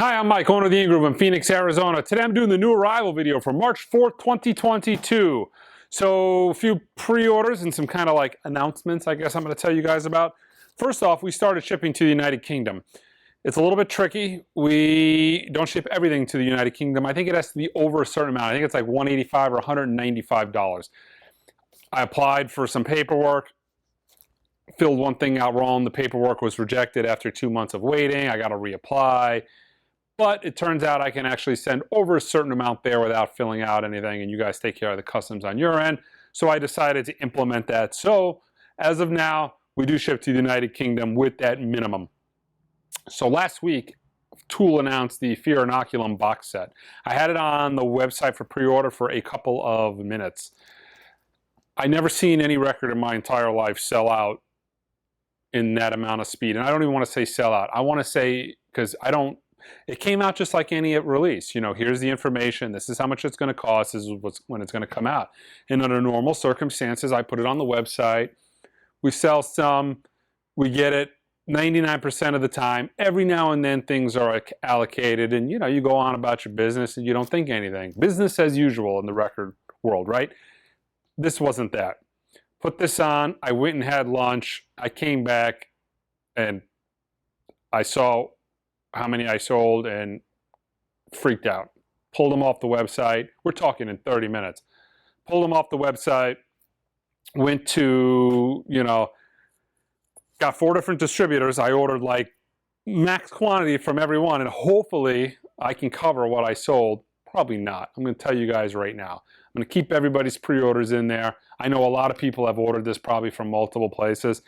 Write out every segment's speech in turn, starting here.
Hi, I'm Mike, owner of the In-Groove in Phoenix, Arizona. Today I'm doing the new arrival video for March 4th, 2022. So a few pre-orders and some kind of like announcements I guess I'm going to tell you guys about. First off, we started shipping to the United Kingdom. It's a little bit tricky. We don't ship everything to the United Kingdom. I think it has to be over a certain amount. I think it's like $185 or $195. I applied for some paperwork, filled one thing out wrong. The paperwork was rejected after 2 months of waiting. I got to reapply. But it turns out I can actually send over a certain amount there without filling out anything, and you guys take care of the customs on your end. So I decided to implement that. So as of now, we do ship to the United Kingdom with that minimum. So last week, Tool announced the Fear Inoculum box set. I had it on the website for pre-order for a couple of minutes. I never seen any record in my entire life sell out in that amount of speed. And I don't even want to say sell out. I want to say, because it came out just like any release. You know, here's the information. This is how much it's going to cost. This is when it's going to come out. And under normal circumstances, I put it on the website. We sell some. We get it 99% of the time. Every now and then things are allocated. And, you know, you go on about your business and you don't think anything. Business as usual in the record world, right? This wasn't that. Put this on. I went and had lunch. I came back and I saw how many I sold and freaked out. Pulled them off the website. We're talking in 30 minutes. Pulled them off the website, went to, got 4 different distributors. I ordered like max quantity from everyone, and hopefully I can cover what I sold. Probably not. I'm going to tell you guys right now. I'm going to keep everybody's pre-orders in there. I know a lot of people have ordered this probably from multiple places.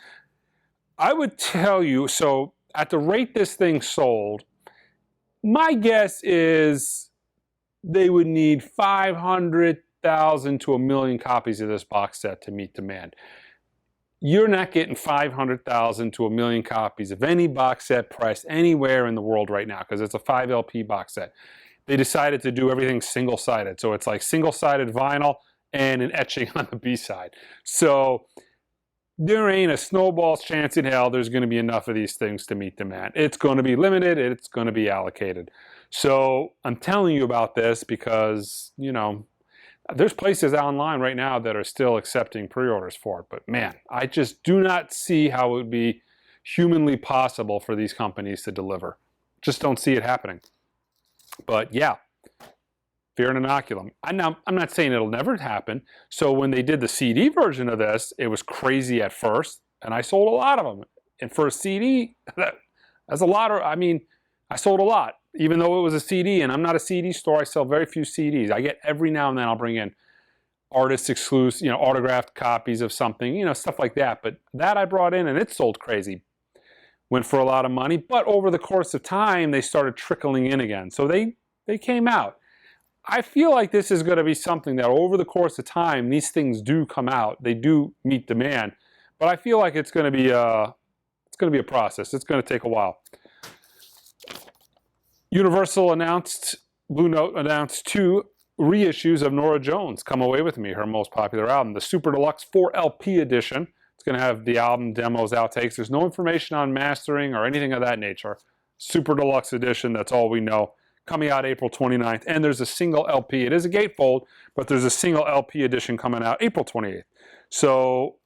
I would tell you, so at the rate this thing sold, my guess is they would need 500,000 to 1 million copies of this box set to meet demand. You're not getting 500,000 to 1 million copies of any box set pressed anywhere in the world right now because it's a 5 LP box set. They decided to do everything single-sided. So it's like single-sided vinyl and an etching on the B side. So there ain't a snowball's chance in hell there's going to be enough of these things to meet demand. It's going to be limited. It's going to be allocated. So I'm telling you about this because, there's places online right now that are still accepting pre-orders for it. But man, I just do not see how it would be humanly possible for these companies to deliver. Just don't see it happening. But yeah. Fear and Inoculum. I'm not saying it'll never happen. So when they did the CD version of this, it was crazy at first, and I sold a lot of them. And for a CD, that's a lot of, I sold a lot, even though it was a CD, and I'm not a CD store. I sell very few CDs. I get every now and then I'll bring in artist exclusive, autographed copies of something, stuff like that. But that I brought in, and it sold crazy. Went for a lot of money, but over the course of time, they started trickling in again. So they came out. I feel like this is going to be something that over the course of time, these things do come out. They do meet demand, but I feel like it's going to be a process. It's going to take a while. Universal announced, Blue Note announced 2 reissues of Norah Jones, Come Away With Me, her most popular album. The Super Deluxe 4 LP edition. It's going to have the album demos, outtakes. There's no information on mastering or anything of that nature. Super Deluxe edition, that's all we know. Coming out April 29th, and there's a single LP. It is a gatefold, but there's a single LP edition coming out April 28th. So,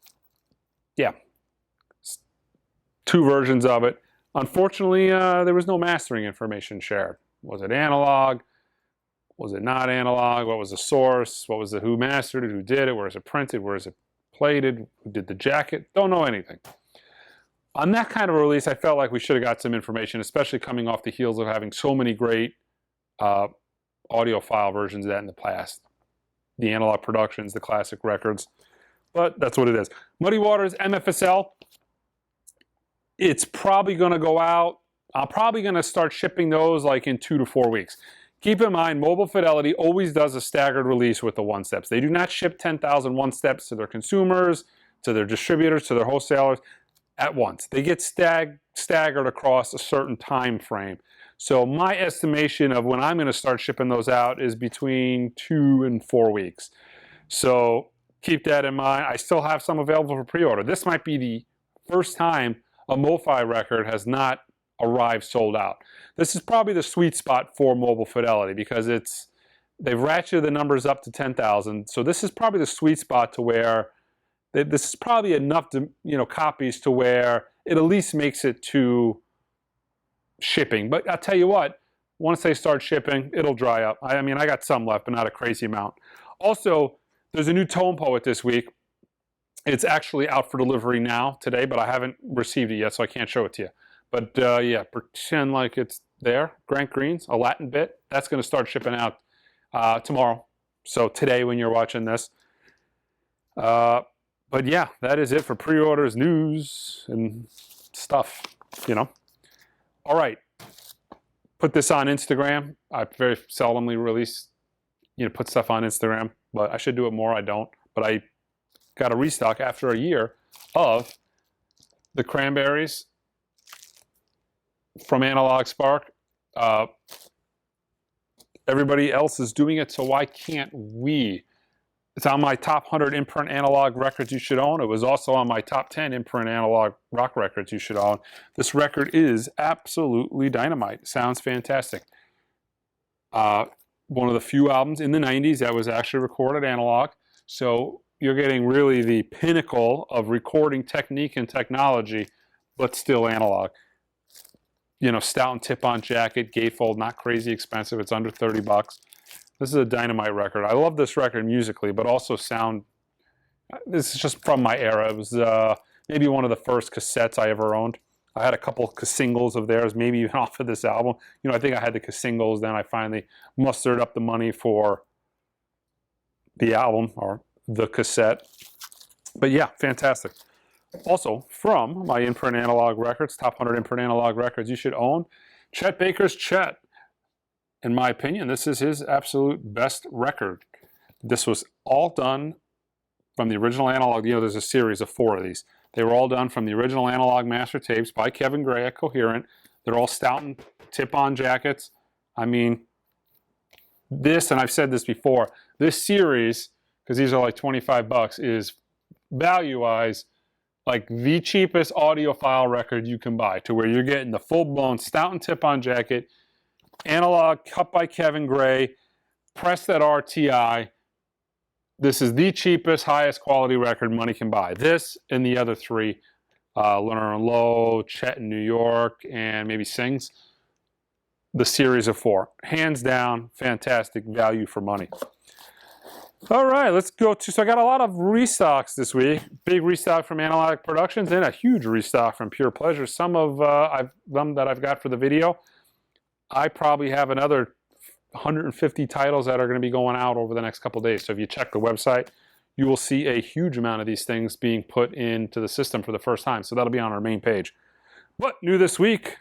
yeah, 2 versions of it. Unfortunately, there was no mastering information shared. Was it analog? Was it not analog? What was the source? What was the who mastered it? Who did it? Where is it printed? Where is it plated? Who did the jacket? Don't know anything. On that kind of a release, I felt like we should have got some information, especially coming off the heels of having so many great audiophile versions of that in the past. The analog productions, the classic records. But that's what it is. Muddy Waters MFSL. It's probably going to go out. I'm probably going to start shipping those like in 2 to 4 weeks. Keep in mind, Mobile Fidelity always does a staggered release with the one-steps. They do not ship 10,000 one-steps to their consumers, to their distributors, to their wholesalers at once. They get staggered across a certain time frame. So my estimation of when I'm going to start shipping those out is between 2 and 4 weeks. So keep that in mind. I still have some available for pre-order. This might be the first time a MoFi record has not arrived sold out. This is probably the sweet spot for mobile Fidelity because they've ratcheted the numbers up to 10,000. So this is probably the sweet spot to where this is probably enough to, copies to where it at least makes it to shipping. But I'll tell you what, once they start shipping, it'll dry up. I mean, I got some left, but not a crazy amount. Also, there's a new Tone Poet this week. It's actually out for delivery now, today, but I haven't received it yet, so I can't show it to you. But yeah, pretend like it's there. Grant Green's, a Latin bit. That's going to start shipping out tomorrow. So today when you're watching this. But yeah, that is it for pre-orders, news, and stuff, All right. Put this on Instagram. I very seldomly release, put stuff on Instagram, but I should do it more. I don't. But I got a restock after a year of the Cranberries from Analog Spark. Everybody else is doing it, so why can't we? It's on my top 100 imprint analog records you should own. It was also on my top 10 imprint analog rock records you should own. This record is absolutely dynamite. Sounds fantastic. One of the few albums in the 90s that was actually recorded analog. So you're getting really the pinnacle of recording technique and technology, but still analog. Stout and tip-on jacket, gatefold, not crazy expensive. It's under 30 bucks. This is a dynamite record. I love this record musically, but also sound. This is just from my era. It was maybe one of the first cassettes I ever owned. I had a couple singles of theirs, maybe even off of this album. I think I had the singles, then I finally mustered up the money for the album or the cassette. But yeah, fantastic. Also, from my imprint analog records, top 100 imprint analog records you should own, Chet Baker's Chet. In my opinion, this is his absolute best record. This was all done from the original analog. There's a series of 4 of these. They were all done from the original analog master tapes by Kevin Gray at Coherent. They're all stout and tip-on jackets. I mean, this, and I've said this before, this series, because these are like 25 bucks, is value-wise like the cheapest audiophile record you can buy, to where you're getting the full-blown stout and tip-on jacket, analog, cut by Kevin Gray, pressed at RTI. This is the cheapest, highest quality record money can buy. This and the other 3, Lerner and Lowe, Chet in New York, and maybe Sings. The series of 4. Hands down, fantastic value for money. All right, let's go to, so I got a lot of restocks this week. Big restock from Analog Productions and a huge restock from Pure Pleasure. Some of them that I've got for the video. I probably have another 150 titles that are going to be going out over the next couple days. So if you check the website, you will see a huge amount of these things being put into the system for the first time. So that'll be on our main page. But new this week,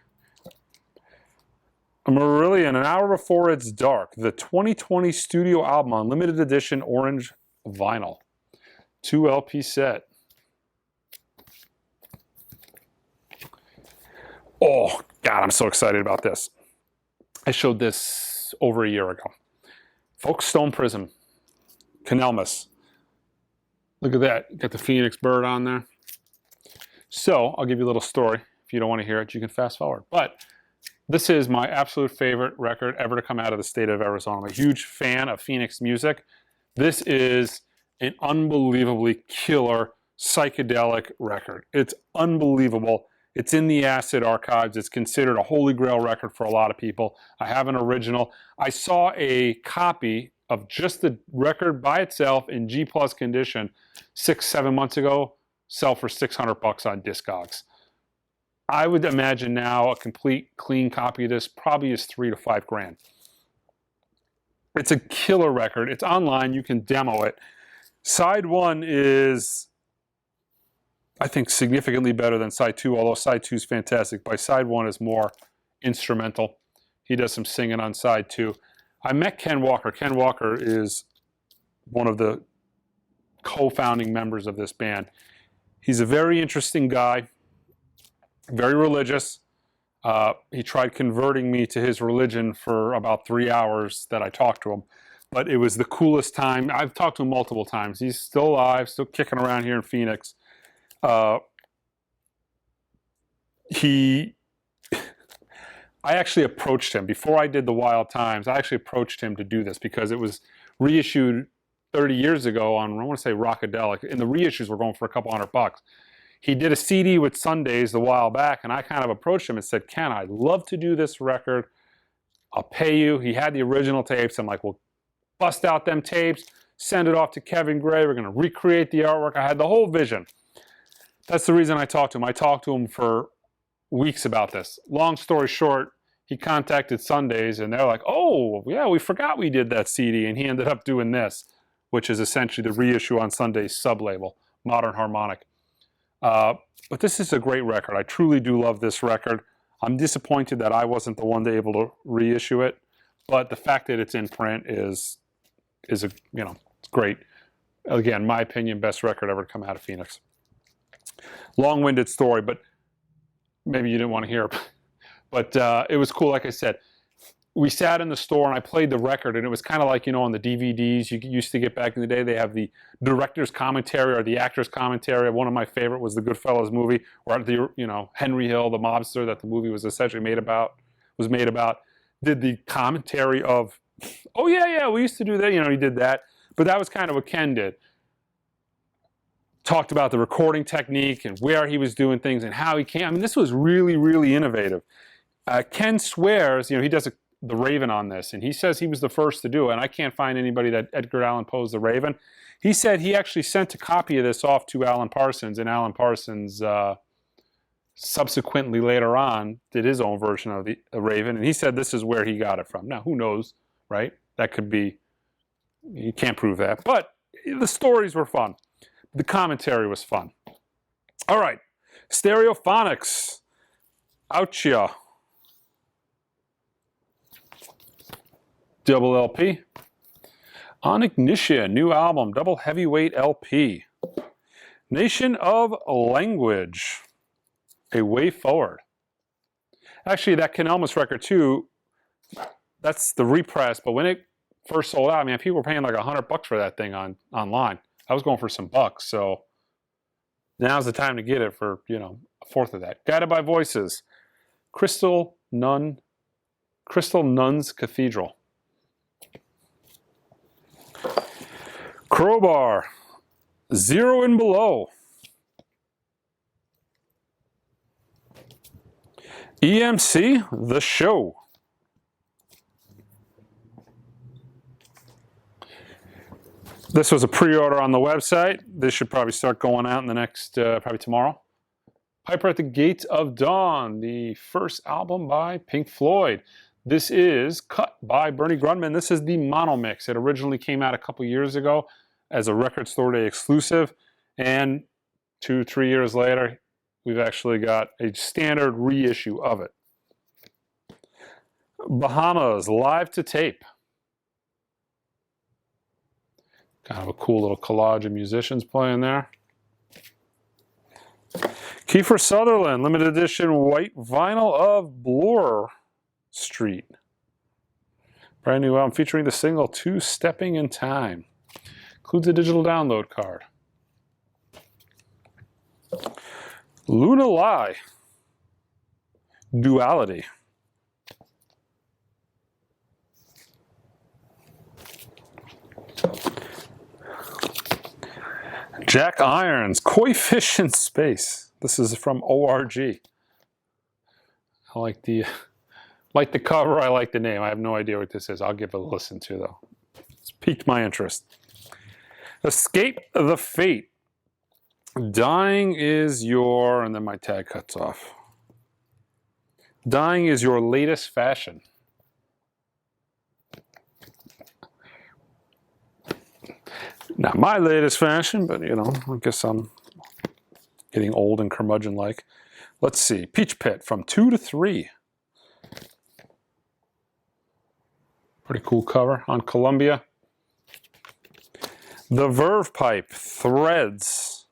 Marillion, An Hour Before It's Dark, the 2020 studio album on limited edition orange vinyl. 2 LP set. Oh, God, I'm so excited about this. I showed this over a year ago. Folkestone Prism, Canelmus. Look at that, got the Phoenix bird on there. So, I'll give you a little story. If you don't want to hear it, you can fast forward. But this is my absolute favorite record ever to come out of the state of Arizona. I'm a huge fan of Phoenix music. This is an unbelievably killer psychedelic record. It's unbelievable. It's in the Acid archives. It's considered a holy grail record for a lot of people. I have an original. I saw a copy of just the record by itself in G+ condition 6-7 months ago, sell for $600 on Discogs. I would imagine now a complete clean copy of this probably is $3 to $5 grand. It's a killer record. It's online. You can demo it. Side 1 is, I think, significantly better than side 2, although side 2 is fantastic. But side 1 is more instrumental. He does some singing on side 2. I met Ken Walker. Ken Walker is one of the co-founding members of this band. He's a very interesting guy. Very religious. He tried converting me to his religion for about 3 hours that I talked to him. But it was the coolest time. I've talked to him multiple times. He's still alive, still kicking around here in Phoenix. He I actually approached him before I did the Wild Times. I actually approached him to do this because it was reissued 30 years ago on, I want to say, Rockadelic, and the reissues were going for a couple $100. He did a CD with Sundays a while back, and I kind of approached him and said, Ken, I'd love to do this record. I'll pay you. He had the original tapes. I'm like, well, bust out them tapes, send it off to Kevin Gray. We're going to recreate the artwork. I had the whole vision. That's the reason I talked to him. I talked to him for weeks about this. Long story short, he contacted Sundays, and they're like, oh, yeah, we forgot we did that CD, and he ended up doing this, which is essentially the reissue on Sunday's sub-label, Modern Harmonic. But this is a great record. I truly do love this record. I'm disappointed that I wasn't the one to able to reissue it, but the fact that it's in print is it's great. Again, my opinion, best record ever to come out of Phoenix. Long-winded story, but maybe you didn't want to hear it. But it was cool, like I said. We sat in the store and I played the record, and it was kind of like, on the DVDs you used to get back in the day, they have the director's commentary or the actor's commentary. One of my favorite was the Goodfellas movie, where Henry Hill, the mobster that the movie was essentially made about, did the commentary of, oh yeah, we used to do that, he did that. But that was kind of what Ken did. Talked about the recording technique and where he was doing things and how he came. I mean, this was really, really innovative. Ken swears, he does the Raven on this, and he says he was the first to do it, and I can't find anybody that Edgar Allan Poe's the Raven. He said he actually sent a copy of this off to Alan Parsons, and Alan Parsons subsequently later on did his own version of the Raven, and he said this is where he got it from. Now, who knows, right? That could be, you can't prove that, but the stories were fun. The commentary was fun. All right, Stereophonics, Ouchia. Double LP. On Ignition, new album, double heavyweight LP. Nation of Language, A Way Forward. Actually, that Canelmus record too, that's the repress, but when it first sold out, man, people were paying like $100 for that thing online. I was going for some bucks, so now's the time to get it for, a fourth of that. Guided by Voices, Crystal Nuns Cathedral. Crowbar, Zero and Below. EMC, The Show. This was a pre-order on the website. This should probably start going out in the next, probably tomorrow. Piper at the Gates of Dawn, the first album by Pink Floyd. This is cut by Bernie Grundman. This is the mono mix. It originally came out a couple years ago as a Record Store Day exclusive, and 2-3 years later, we've actually got a standard reissue of it. Bahamas, Live to Tape. Kind of a cool little collage of musicians playing there. Kiefer Sutherland, limited edition white vinyl of Bloor Street. Brand new album featuring the single Two Stepping in Time. Includes a digital download card. Luna Lai, Duality. Jack Irons, Koi Fish in Space. This is from ORG. I like the cover, I like the name. I have no idea what this is. I'll give it a listen to, though. It's piqued my interest. Escape the Fate. Dying is your, and then my tag cuts off. Dying is your latest fashion. Not my latest fashion, but I guess I'm getting old and curmudgeon-like. Let's see. Peach Pit from 2 to 3. Pretty cool cover on Columbia. The Verve Pipe, Threads,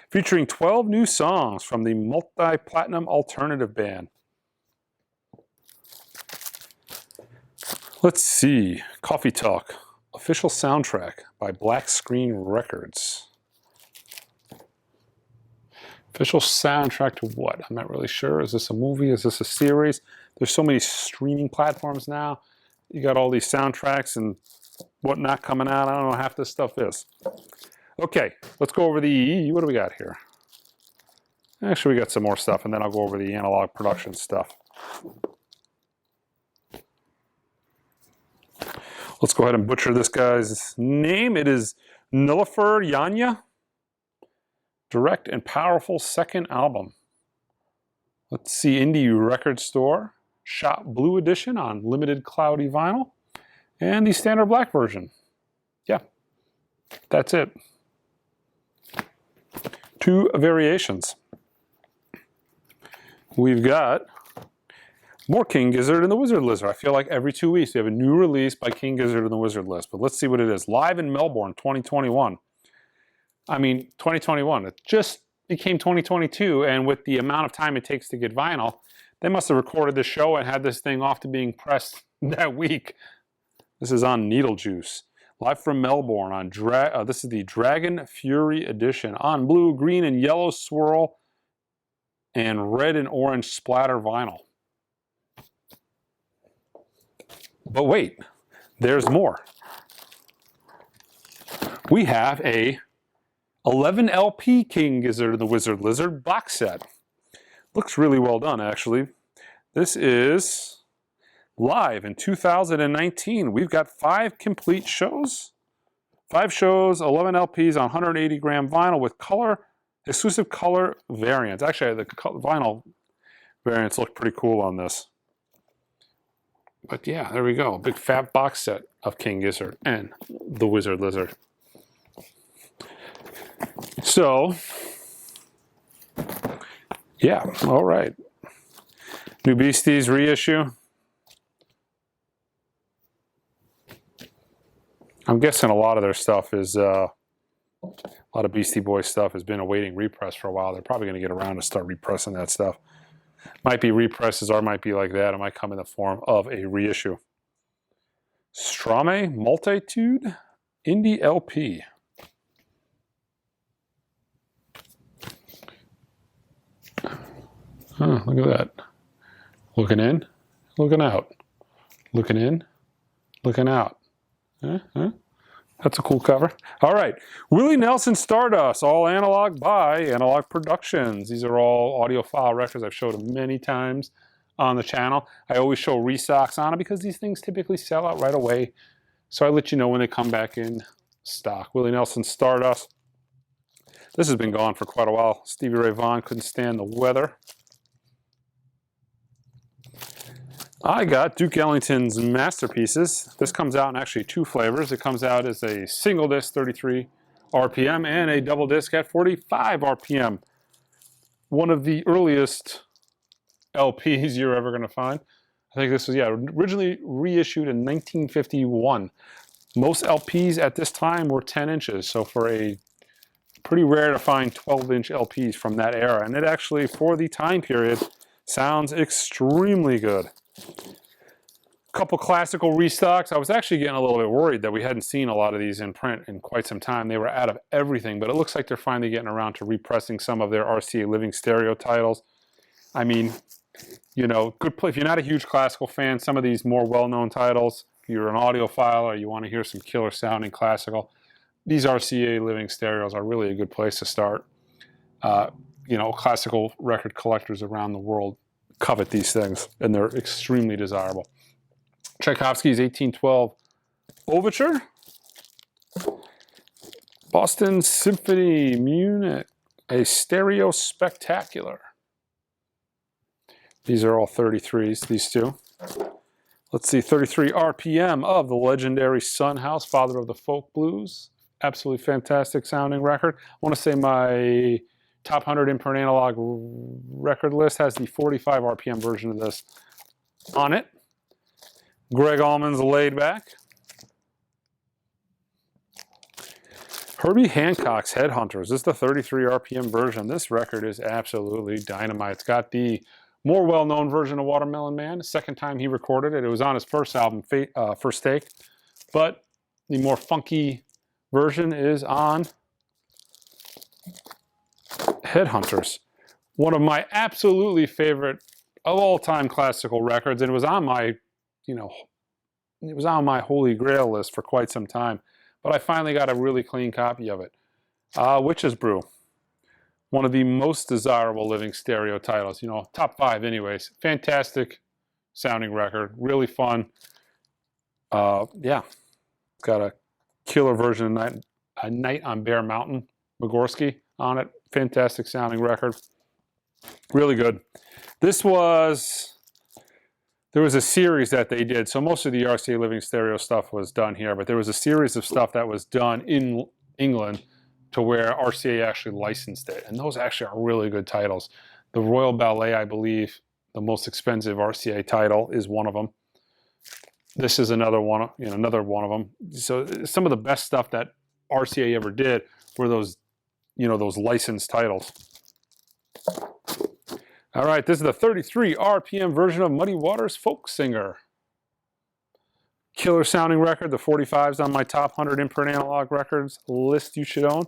featuring 12 new songs from the multi-platinum alternative band. Let's see. Coffee Talk, official soundtrack by Black Screen Records. Official soundtrack to what? I'm not really sure. Is this a movie? Is this a series? There's so many streaming platforms now. You got all these soundtracks and whatnot coming out. I don't know what half this stuff is. Okay, let's go over the, what do we got here? Actually, we got some more stuff, and then I'll go over the analog production stuff. Let's go ahead and butcher this guy's name. It is Nilüfer Yanya. Direct and powerful second album. Let's see, Indie Record Store. Shop Blue Edition on limited cloudy vinyl. And the standard black version. Yeah, that's it. 2 variations. We've got more King Gizzard and the Wizard Lizard. I feel like every 2 weeks we have a new release by King Gizzard and the Wizard List. But let's see what it is. Live in Melbourne, 2021. I mean, 2021. It just became 2022, and with the amount of time it takes to get vinyl, they must have recorded this show and had this thing off to being pressed that week. This is on Needle Juice. Live from Melbourne on this is the Dragon Fury edition on blue, green, and yellow swirl and red and orange splatter vinyl. But wait, there's more. We have a 11 LP King Gizzard and the Wizard Lizard box set. Looks really well done, actually. This is live in 2019. We've got 5 complete shows. 5 shows, 11 LPs on 180 gram vinyl with color, exclusive color variants. Actually, the vinyl variants look pretty cool on this. But yeah, there we go. Big fat box set of King Gizzard and the Wizard Lizard. So, yeah, all right. New Beasties reissue. I'm guessing a lot of their stuff is, a lot of Beastie Boys stuff has been awaiting repress for a while. They're probably going to get around to start repressing that stuff. Might be represses or might be like that. It might come in the form of a reissue. Strame Multitude Indie LP. Oh, look at that. Looking in, looking out. Looking in, looking out. That's a cool cover. All right. Willie Nelson Stardust, all analog by Analog Productions. These are all audiophile records. I've showed them many times on the channel. I always show restocks on them because these things typically sell out right away. So I let you know when they come back in stock. Willie Nelson Stardust. This has been gone for quite a while. Stevie Ray Vaughan couldn't stand the weather. I got Duke Ellington's Masterpieces. This comes out in actually 2 flavors. It comes out as a single disc, 33 RPM, and a double disc at 45 RPM. One of the earliest LPs you're ever going to find. I think this was, yeah, originally reissued in 1951. Most LPs at this time were 10 inches, so for a pretty rare to find 12-inch LPs from that era. And it actually, for the time period, sounds extremely good. Couple classical restocks. I was actually getting a little bit worried that we hadn't seen a lot of these in print in quite some time. They were out of everything, but it looks like they're finally getting around to repressing some of their RCA Living Stereo titles. I mean, you know, good play. If you're not a huge classical fan, some of these more well-known titles, if you're an audiophile or you want to hear some killer sounding classical, these RCA Living Stereos are really a good place to start. You know, classical record collectors around the world covet these things, and they're extremely desirable. Tchaikovsky's 1812 Overture. Boston Symphony Munich, a stereo spectacular. These are all 33s, these two. Let's see, 33 RPM of the legendary Son House, father of the folk blues. Absolutely fantastic sounding record. I want to say my top 100 imprint analog record list has the 45 RPM version of this on it. Greg Allman's Laid Back. Herbie Hancock's Headhunters. This is the 33 RPM version. This record is absolutely dynamite. It's got the more well-known version of Watermelon Man. The second time he recorded it. It was on his first album, First Take. But the more funky version is on Headhunters. One of my absolutely favorite of all-time classical records, and it was on my, you know, it was on my holy grail list for quite some time. But I finally got a really clean copy of it. Witch's Brew. One of the most desirable living stereo titles, you know, top 5 anyways. Fantastic sounding record, really fun. Yeah, it's got a killer version of A Night on Bear Mountain, Migorsky on it. Fantastic sounding record, really good. There was a series that they did, so most of the RCA Living Stereo stuff was done here, but there was a series of stuff that was done in England to where RCA actually licensed it, and those actually are really good titles. The Royal Ballet, I believe, the most expensive RCA title, is one of them. This is another one, you know, another one of them. So some of the best stuff that RCA ever did were those, you know, those licensed titles. All right, this is the 33 RPM version of Muddy Waters Folk Singer. Killer sounding record. The 45's on my top 100 imprint analog records list you should own.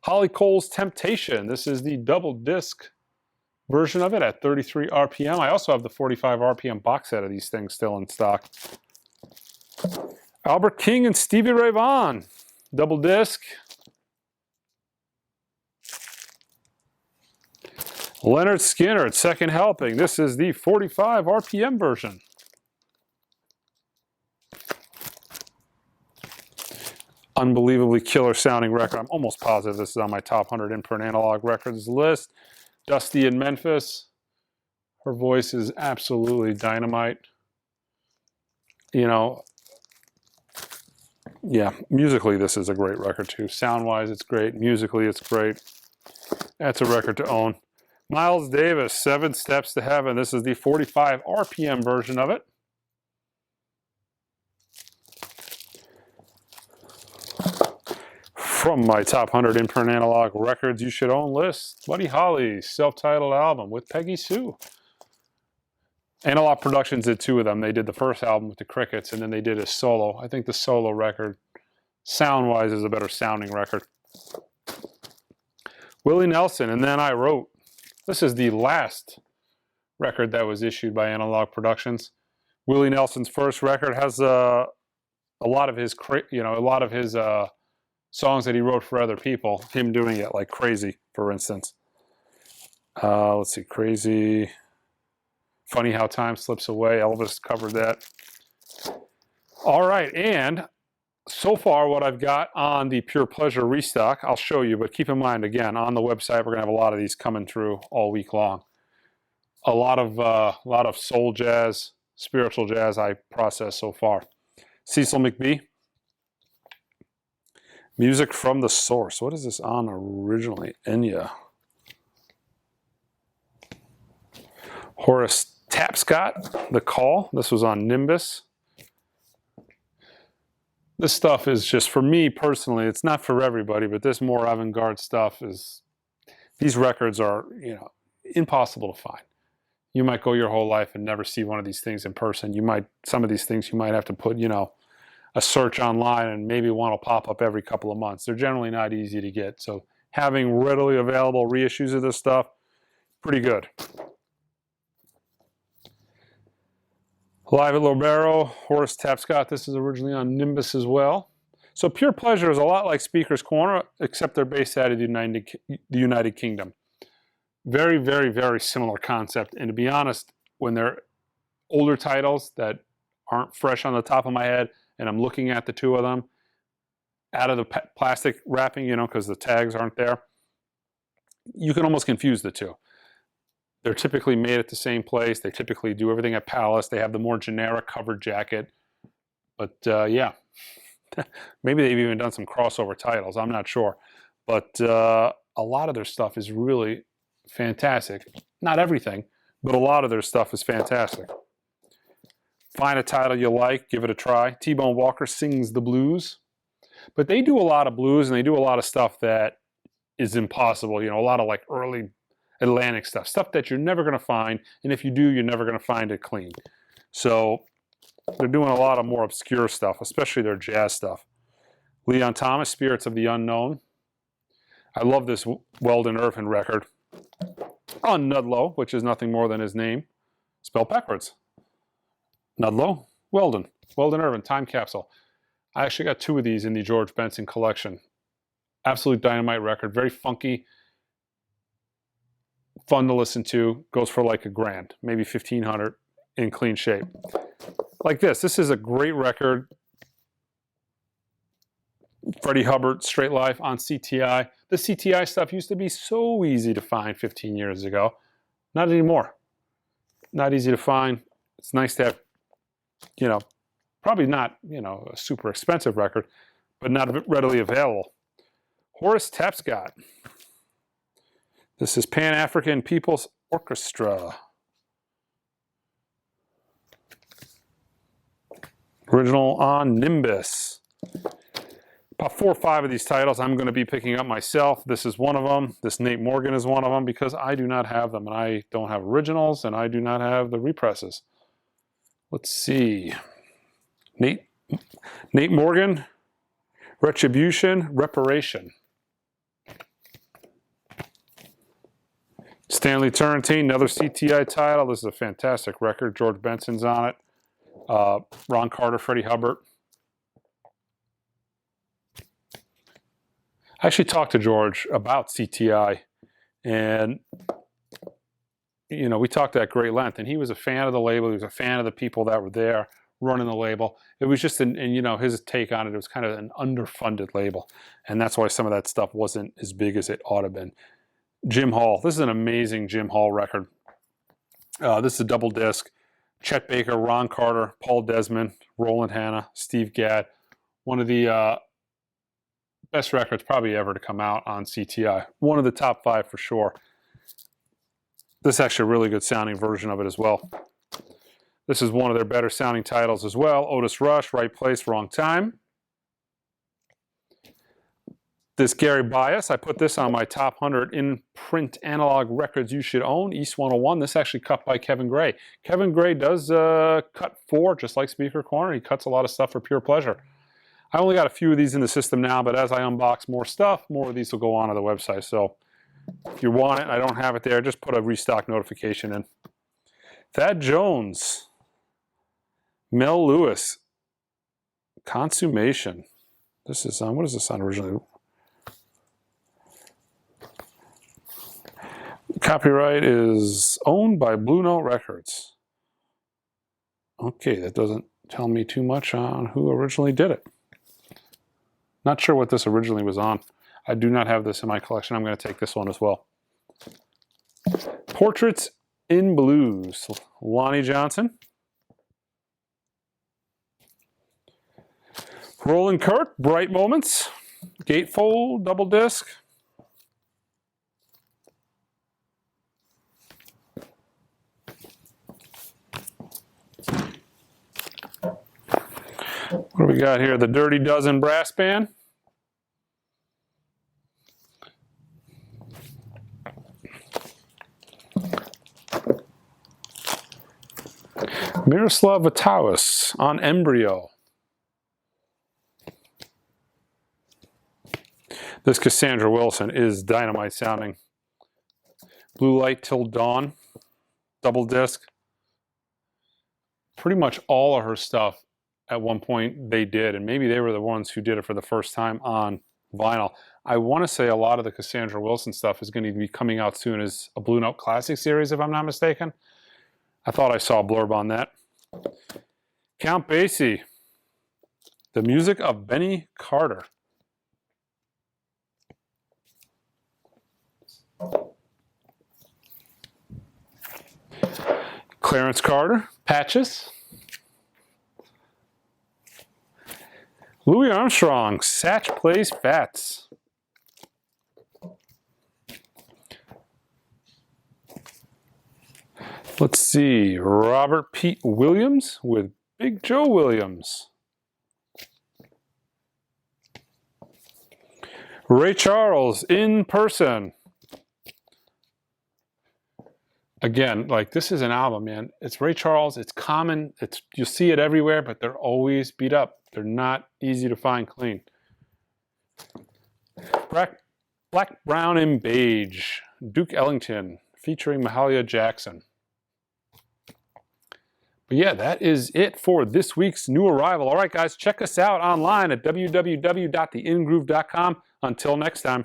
Holly Cole's Temptation. This is the double disc version of it at 33 RPM. I also have the 45 RPM box set of these things still in stock. Albert King and Stevie Ray Vaughan. Double disc. Leonard Skinner at Second Helping. This is the 45 RPM version. Unbelievably killer sounding record. I'm almost positive this is on my top 100 imprint analog records list. Dusty in Memphis. Her voice is absolutely dynamite. You know, yeah, musically this is a great record too. Sound-wise it's great. Musically it's great. That's a record to own. Miles Davis, 7 Steps to Heaven. This is the 45 RPM version of it. From my top 100 imprint analog records you should own list, Buddy Holly's self-titled album with Peggy Sue. Analog Productions did 2 of them. They did the first album with the Crickets, and then they did a solo. I think the solo record, sound-wise, is a better sounding record. Willie Nelson, And Then I Wrote. This is the last record that was issued by Analog Productions. Willie Nelson's first record has a lot of his, songs that he wrote for other people. Him doing it like Crazy, for instance. Let's see, Crazy. Funny How Time Slips Away. Elvis covered that. All right, and so far what I've got on the Pure Pleasure restock, I'll show you, but keep in mind, again, on the website, we're going to have a lot of these coming through all week long. A lot of soul jazz, spiritual jazz I processed so far. Cecil McBee. Music from the Source. What is this on originally? Enya. Horace Tapscott, The Call. This was on Nimbus. This stuff is just, for me personally, it's not for everybody, but this more avant-garde stuff is, these records are, you know, impossible to find. You might go your whole life and never see one of these things in person. Some of these things you might have to put, you know, a search online, and maybe one will pop up every couple of months. They're generally not easy to get. So having readily available reissues of this stuff, pretty good. Live at Lobero, Horace Tapscott. This is originally on Nimbus as well. So Pure Pleasure is a lot like Speaker's Corner, except they're based out of the United Kingdom. Very, very, very similar concept. And to be honest, when they're older titles that aren't fresh on the top of my head, and I'm looking at the 2 of them out of the plastic wrapping, you know, because the tags aren't there, you can almost confuse the 2. They're typically made at the same place. They typically do everything at Palace. They have the more generic covered jacket. But yeah, maybe they've even done some crossover titles. I'm not sure. But a lot of their stuff is really fantastic. Not everything, but a lot of their stuff is fantastic. Find a title you like, give it a try. T-Bone Walker Sings the Blues. But they do a lot of blues, and they do a lot of stuff that is impossible. You know, a lot of like early Atlantic stuff that you're never going to find. And if you do, you're never going to find it clean. So they're doing a lot of more obscure stuff, especially their jazz stuff. Leon Thomas, Spirits of the Unknown. I love this Weldon Irvin record on Nudlow, which is nothing more than his name. Spelled backwards. Nudlow, Weldon Irvin, Time Capsule. I actually got 2 of these in the George Benson collection. Absolute dynamite record, very funky, fun to listen to. Goes for like $1,000, maybe $1,500 in clean shape. Like this. This is a great record. Freddie Hubbard, Straight Life on CTI. The CTI stuff used to be so easy to find 15 years ago. Not anymore. Not easy to find. It's nice to have, you know, probably not, you know, a super expensive record, but not readily available. Horace Tapscott. This is Pan-African People's Orchestra. Original on Nimbus. About 4 or 5 of these titles I'm going to be picking up myself. This is one of them. This Nate Morgan is one of them because I do not have them, and I don't have originals, and I do not have the represses. Let's see. Nate Morgan, Retribution, Reparation. Stanley Turrentine, another CTI title. This is a fantastic record. George Benson's on it. Ron Carter, Freddie Hubbard. I actually talked to George about CTI, and you know, we talked at great length, and he was a fan of the label. He was a fan of the people that were there running the label. It was just and you know, his take on it was kind of an underfunded label, and that's why some of that stuff wasn't as big as it ought to have been. Jim Hall. This is an amazing Jim Hall record. This is a double disc. Chet Baker, Ron Carter, Paul Desmond, Roland Hanna, Steve Gadd. One of the best records probably ever to come out on CTI. One of the top 5 for sure. This is actually a really good sounding version of it as well. This is one of their better sounding titles as well. Otis Rush, Right Place, Wrong Time. This Gary Bias, I put this on my top 100 in-print analog records you should own. East 101. This is actually cut by Kevin Gray. Kevin Gray does cut 4, just like Speaker Corner. He cuts a lot of stuff for pure pleasure. I only got a few of these in the system now, but as I unbox more stuff, more of these will go onto the website. So if you want it, I don't have it there, just put a restock notification in. Thad Jones, Mel Lewis, Consummation. This is on, what is this on originally? Copyright is owned by Blue Note Records. Okay, that doesn't tell me too much on who originally did it. Not sure what this originally was on. I do not have this in my collection. I'm going to take this one as well. Portraits in Blues. Lonnie Johnson. Roland Kirk, Bright Moments. Gatefold, double disc. What do we got here? The Dirty Dozen Brass Band. Miroslav Vitalis on Embryo. This Cassandra Wilson is dynamite sounding. Blue Light Till Dawn, double disc. Pretty much all of her stuff at one point they did, and maybe they were the ones who did it for the first time on vinyl. I want to say a lot of the Cassandra Wilson stuff is going to be coming out soon as a Blue Note Classic series, if I'm not mistaken. I thought I saw a blurb on that. Count Basie, The Music of Benny Carter. Clarence Carter, Patches. Louis Armstrong, Satch Plays Fats. Let's see, Robert Pete Williams with Big Joe Williams. Ray Charles, In Person. Again, like, this is an album, man. It's Ray Charles, it's common, you'll see it everywhere, but they're always beat up. They're not easy to find clean. Black, Brown, and Beige, Duke Ellington, featuring Mahalia Jackson. But yeah, that is it for this week's New Arrival. All right, guys, check us out online at www.theingroove.com. Until next time.